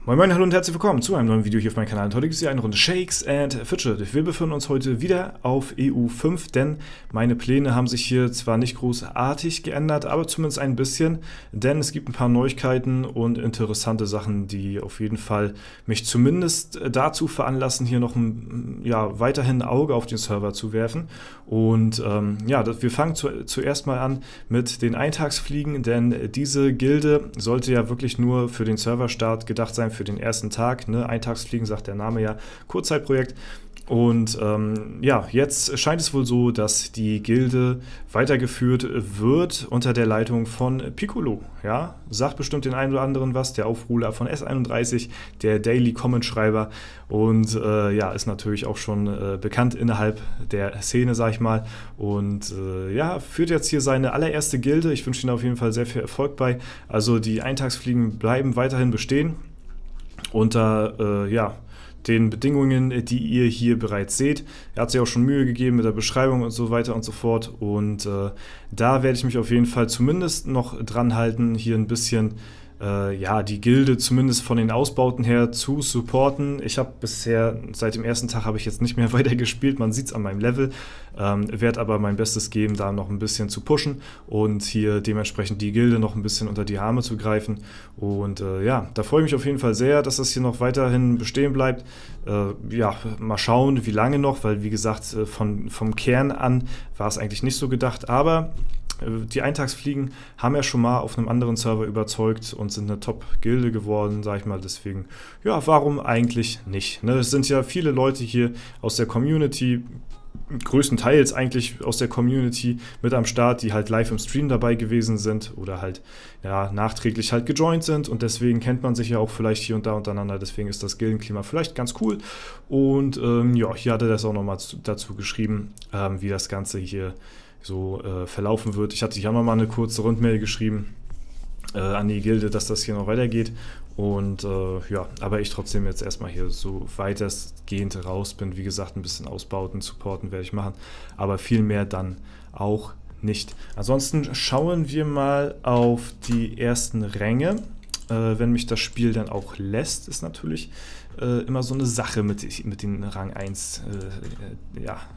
Moin Moin, hallo und herzlich willkommen zu einem neuen Video hier auf meinem Kanal. Und heute gibt es hier eine Runde Shakes and Fidget. Wir befinden uns heute wieder auf EU5, denn meine Pläne haben sich hier zwar nicht großartig geändert, aber zumindest ein bisschen, denn es gibt ein paar Neuigkeiten und interessante Sachen, die auf jeden Fall mich zumindest dazu veranlassen, hier noch weiterhin ein Auge auf den Server zu werfen. Und wir fangen zuerst mal an mit den Eintagsfliegen, denn diese Gilde sollte ja wirklich nur für den Serverstart gedacht sein, für den ersten Tag, ne? Eintagsfliegen sagt der Name ja, Kurzzeitprojekt. Und jetzt scheint es wohl so, dass die Gilde weitergeführt wird unter der Leitung von Piccolo. Ja, sagt bestimmt den einen oder anderen was, der Aufruler von S31, der Daily Comment Schreiber und ist natürlich auch schon bekannt innerhalb der Szene, sag ich mal. Und führt jetzt hier seine allererste Gilde. Ich wünsche ihm auf jeden Fall sehr viel Erfolg bei. Also die Eintagsfliegen bleiben weiterhin bestehen unter den Bedingungen, die ihr hier bereits seht. Er hat sich auch schon Mühe gegeben mit der Beschreibung und so weiter und so fort. Und da werde ich mich auf jeden Fall zumindest noch dran halten, hier ein bisschen die Gilde zumindest von den Ausbauten her zu supporten. Ich habe bisher, seit dem ersten Tag habe ich jetzt nicht mehr weiter gespielt, man sieht es an meinem Level, werde aber mein Bestes geben, da noch ein bisschen zu pushen und hier dementsprechend die Gilde noch ein bisschen unter die Arme zu greifen. Und da freue ich mich auf jeden Fall sehr, dass das hier noch weiterhin bestehen bleibt. Mal schauen, wie lange noch, weil wie gesagt, vom Kern an war es eigentlich nicht so gedacht, aber die Eintagsfliegen haben ja schon mal auf einem anderen Server überzeugt und sind eine Top-Gilde geworden, sag ich mal. Deswegen, warum eigentlich nicht? Ne? Es sind ja viele Leute hier aus der Community, größtenteils eigentlich aus der Community mit am Start, die halt live im Stream dabei gewesen sind oder halt nachträglich halt gejoint sind und deswegen kennt man sich ja auch vielleicht hier und da untereinander, deswegen ist das Gildenklima vielleicht ganz cool und hier hat er das auch nochmal dazu geschrieben, wie das Ganze hier so verlaufen wird. Ich hatte hier nochmal eine kurze Rundmail geschrieben an die Gilde, dass das hier noch weitergeht und aber ich trotzdem jetzt erstmal hier so weitestgehend raus bin. Wie gesagt, ein bisschen Ausbauten, Supporten werde ich machen, aber viel mehr dann auch nicht. Ansonsten schauen wir mal auf die ersten Ränge. Wenn mich das Spiel dann auch lässt, ist natürlich immer so eine Sache mit den Rang 1.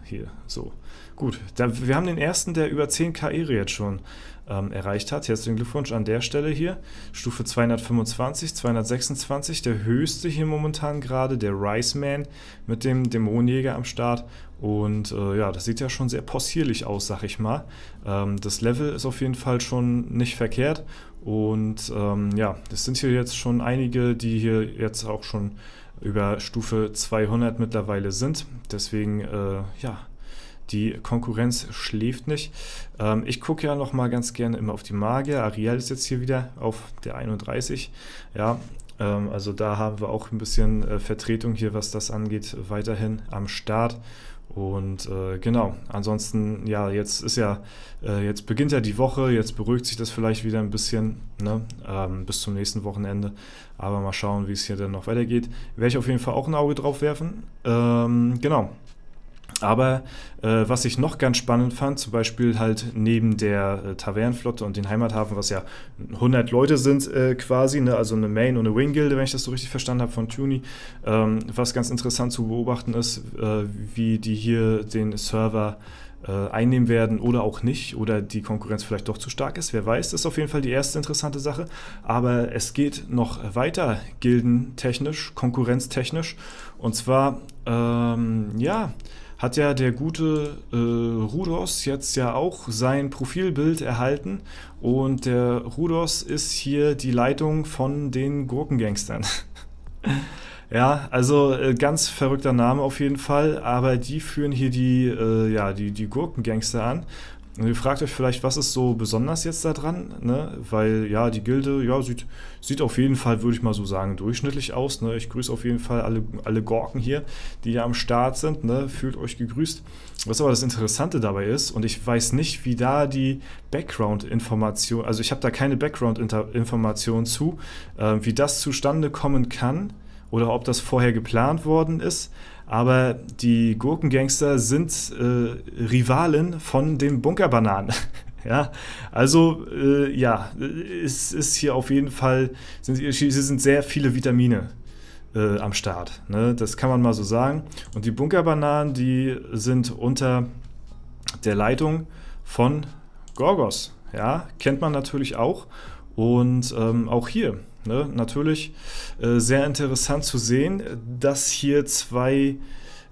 Hier so. Gut, wir haben den ersten, der über 10 KR jetzt schon erreicht hat. Herzlichen Glückwunsch an der Stelle hier. Stufe 225, 226, der höchste hier momentan gerade, der Riceman mit dem Dämonenjäger am Start. Und das sieht ja schon sehr possierlich aus, sag ich mal. Das Level ist auf jeden Fall schon nicht verkehrt. Und das sind hier jetzt schon einige, die hier jetzt auch schon über Stufe 200 mittlerweile sind. Deswegen, die Konkurrenz schläft nicht. Ich gucke ja noch mal ganz gerne immer auf die Magier. Ariel ist jetzt hier wieder auf der 31. Ja, also da haben wir auch ein bisschen Vertretung hier, was das angeht, weiterhin am Start. Und ansonsten, jetzt beginnt ja die Woche, jetzt beruhigt sich das vielleicht wieder ein bisschen, ne, bis zum nächsten Wochenende. Aber mal schauen, wie es hier dann noch weitergeht. Werde ich auf jeden Fall auch ein Auge drauf werfen. Aber was ich noch ganz spannend fand, zum Beispiel halt neben der Tavernenflotte und den Heimathafen, was ja 100 Leute sind quasi, ne, also eine Main- und eine Wing-Gilde, wenn ich das so richtig verstanden habe von Tuny, was ganz interessant zu beobachten ist, wie die hier den Server einnehmen werden oder auch nicht, oder die Konkurrenz vielleicht doch zu stark ist, wer weiß, das ist auf jeden Fall die erste interessante Sache, aber es geht noch weiter gildentechnisch, konkurrenztechnisch, und zwar, hat ja der gute Rhudos jetzt ja auch sein Profilbild erhalten und der Rhudos ist hier die Leitung von den Gurkengangstern. Ja, also ganz verrückter Name auf jeden Fall, aber die führen hier die Gurkengangster an. Und ihr fragt euch vielleicht, was ist so besonders jetzt da dran, ne? Weil die Gilde sieht auf jeden Fall, würde ich mal so sagen, durchschnittlich aus. Ne? Ich grüße auf jeden Fall alle Gorken hier, die hier am Start sind. Ne? Fühlt euch gegrüßt. Was aber das Interessante dabei ist, und ich weiß nicht, wie da die Background-Information, also ich habe da keine Background-Information zu, wie das zustande kommen kann oder ob das vorher geplant worden ist. aber die Gurkengangster sind Rivalen von den Bunkerbananen. Ja, also ja, es ist hier auf jeden Fall, sind sehr viele Vitamine am Start. Ne? Das kann man mal so sagen. Und die Bunkerbananen, die sind unter der Leitung von Gorgos. Ja, kennt man natürlich auch. Und auch hier, ne, natürlich sehr interessant zu sehen, dass hier zwei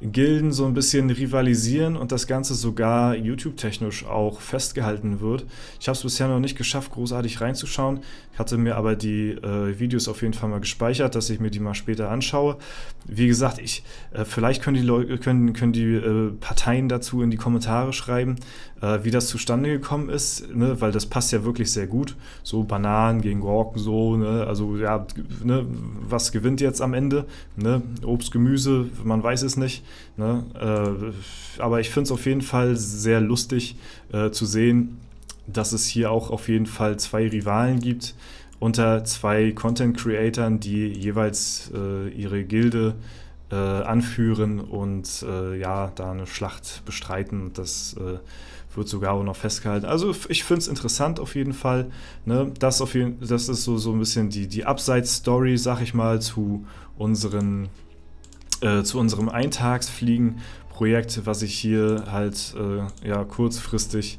Gilden so ein bisschen rivalisieren und das Ganze sogar YouTube-technisch auch festgehalten wird. Ich habe es bisher noch nicht geschafft, großartig reinzuschauen. Ich hatte mir aber die Videos auf jeden Fall mal gespeichert, dass ich mir die mal später anschaue. Wie gesagt, vielleicht können die Parteien dazu in die Kommentare schreiben, wie das zustande gekommen ist, ne? Weil das passt ja wirklich sehr gut. So Bananen gegen Gurken, so, ne? Also ja, ne? Was gewinnt jetzt am Ende? Ne? Obst, Gemüse, man weiß es nicht. Ne? Aber ich finde es auf jeden Fall sehr lustig zu sehen, dass es hier auch auf jeden Fall zwei Rivalen gibt unter zwei Content-Creatoren, die jeweils ihre Gilde anführen und ja, da eine Schlacht bestreiten. Das wird sogar auch noch festgehalten. Also ich finde es interessant auf jeden Fall. Ne? Das ist so ein bisschen die Abseits-Story, sag ich mal, zu unserem Eintagsfliegen-Projekt, was ich hier halt ja, kurzfristig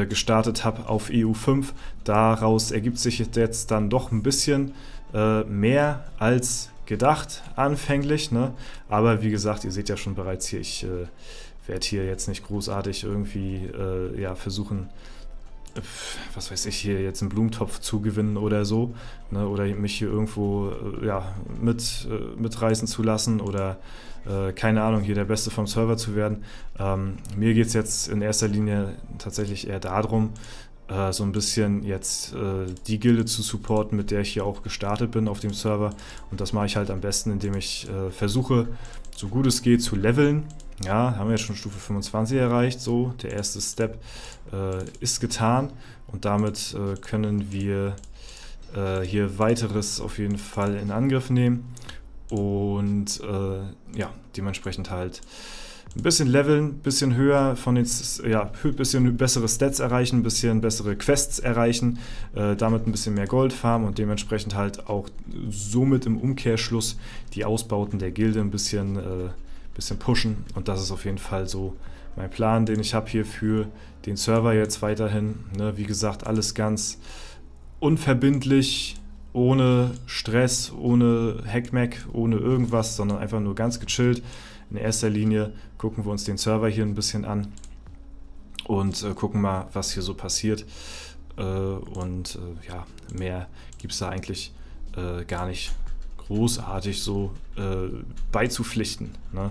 gestartet habe auf EU5. Daraus ergibt sich jetzt dann doch ein bisschen mehr als gedacht anfänglich. Ne? Aber wie gesagt, ihr seht ja schon bereits hier, ich werde hier jetzt nicht großartig irgendwie ja, versuchen, was weiß ich, hier jetzt einen Blumentopf zu gewinnen oder so, ne, oder mich hier irgendwo ja, mitreißen zu lassen oder keine Ahnung, hier der Beste vom Server zu werden. Mir geht es jetzt in erster Linie tatsächlich eher darum, so ein bisschen jetzt die Gilde zu supporten, mit der ich hier auch gestartet bin auf dem Server. Und das mache ich halt am besten, indem ich versuche, so gut es geht, zu leveln. Ja, haben wir jetzt schon Stufe 25 erreicht, so, der erste Step ist getan und damit können wir hier weiteres auf jeden Fall in Angriff nehmen und ja, dementsprechend halt ein bisschen leveln, ein bisschen höher von den, ja, ein bisschen bessere Stats erreichen, ein bisschen bessere Quests erreichen, damit ein bisschen mehr Gold farmen und dementsprechend halt auch somit im Umkehrschluss die Ausbauten der Gilde ein bisschen pushen und das ist auf jeden Fall so mein Plan, den ich habe hier für den Server jetzt weiterhin. Ne? Wie gesagt, alles ganz unverbindlich, ohne Stress, ohne Hackmack, ohne irgendwas, sondern einfach nur ganz gechillt. In erster Linie gucken wir uns den Server hier ein bisschen an und gucken mal, was hier so passiert. Ja, mehr gibt es da eigentlich gar nicht großartig so beizupflichten. Ne?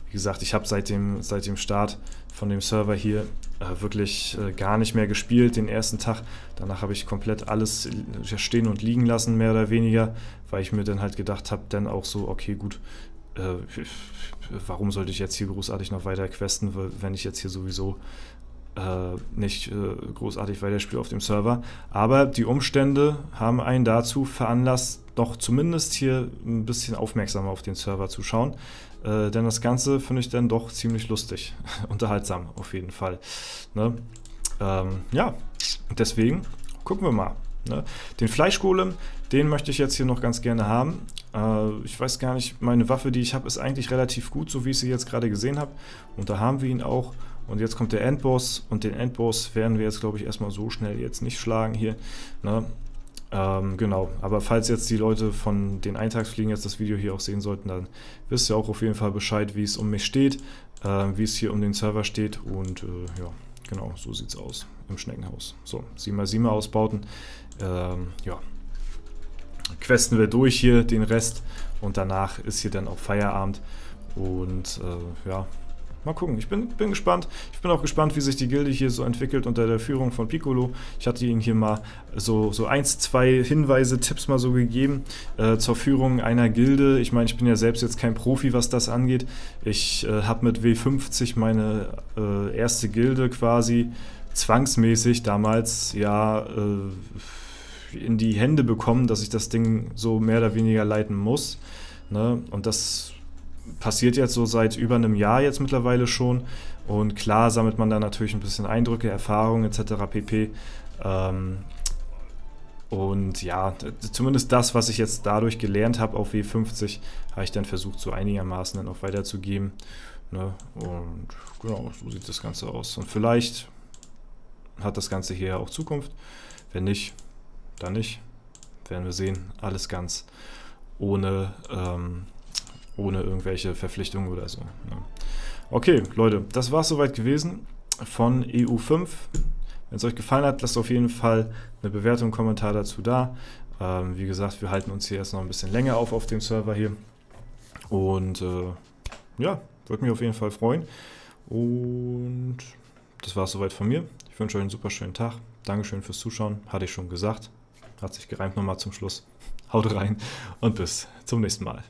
Wie gesagt, ich habe seit dem Start von dem Server hier wirklich gar nicht mehr gespielt, den ersten Tag. Danach habe ich komplett alles stehen und liegen lassen, mehr oder weniger, weil ich mir dann halt gedacht habe, dann auch so, okay, gut, warum sollte ich jetzt hier großartig noch weiter questen, wenn ich jetzt hier sowieso nicht großartig weiterspiele auf dem Server. Aber die Umstände haben einen dazu veranlasst, doch zumindest hier ein bisschen aufmerksamer auf den Server zu schauen. Denn das Ganze finde ich dann doch ziemlich lustig, unterhaltsam auf jeden Fall. Ne? Ja, deswegen gucken wir mal. Ne? Den Fleischgolem, den möchte ich jetzt hier noch ganz gerne haben. Ich weiß gar nicht, meine Waffe, die ich habe, ist eigentlich relativ gut, so wie ich sie jetzt gerade gesehen habe. Und da haben wir ihn auch. Und jetzt kommt der Endboss. Und den Endboss werden wir jetzt, glaube ich, erstmal so schnell jetzt nicht schlagen hier. Ne? Genau, aber falls jetzt die Leute von den Eintagsfliegen jetzt das Video hier auch sehen sollten, dann wisst ihr auch auf jeden Fall Bescheid, wie es um mich steht, wie es hier um den Server steht und ja, genau, so sieht es aus im Schneckenhaus. So, 7x7 Ausbauten, ja, questen wir durch hier den Rest und danach ist hier dann auch Feierabend und ja, mal gucken, ich bin gespannt. Ich bin auch gespannt, wie sich die Gilde hier so entwickelt unter der Führung von Piccolo. Ich hatte Ihnen hier mal so 1, 2 Hinweise, Tipps mal so gegeben zur Führung einer Gilde. Ich meine, ich bin ja selbst jetzt kein Profi, was das angeht. Ich habe mit W50 meine erste Gilde quasi zwangsmäßig damals ja in die Hände bekommen, dass ich das Ding so mehr oder weniger leiten muss. Ne? Und das passiert jetzt so seit über einem Jahr jetzt mittlerweile schon. Und klar sammelt man da natürlich ein bisschen Eindrücke, Erfahrungen etc. pp. Und ja, zumindest das, was ich jetzt dadurch gelernt habe auf W50, habe ich dann versucht, so einigermaßen dann auch weiterzugeben. Ne? Und genau, so sieht das Ganze aus. Und vielleicht hat das Ganze hier auch Zukunft. Wenn nicht, dann nicht. Werden wir sehen. Alles ganz ohne irgendwelche Verpflichtungen oder so. Ne? Okay, Leute, das war es soweit gewesen von EU5. Wenn es euch gefallen hat, lasst auf jeden Fall eine Bewertung, einen Kommentar dazu da. Wie gesagt, wir halten uns hier erst noch ein bisschen länger auf dem Server hier. Und ja, würde mich auf jeden Fall freuen. Und das war es soweit von mir. Ich wünsche euch einen super schönen Tag. Dankeschön fürs Zuschauen. Hatte ich schon gesagt. Hat sich gereimt nochmal zum Schluss. Haut rein und bis zum nächsten Mal.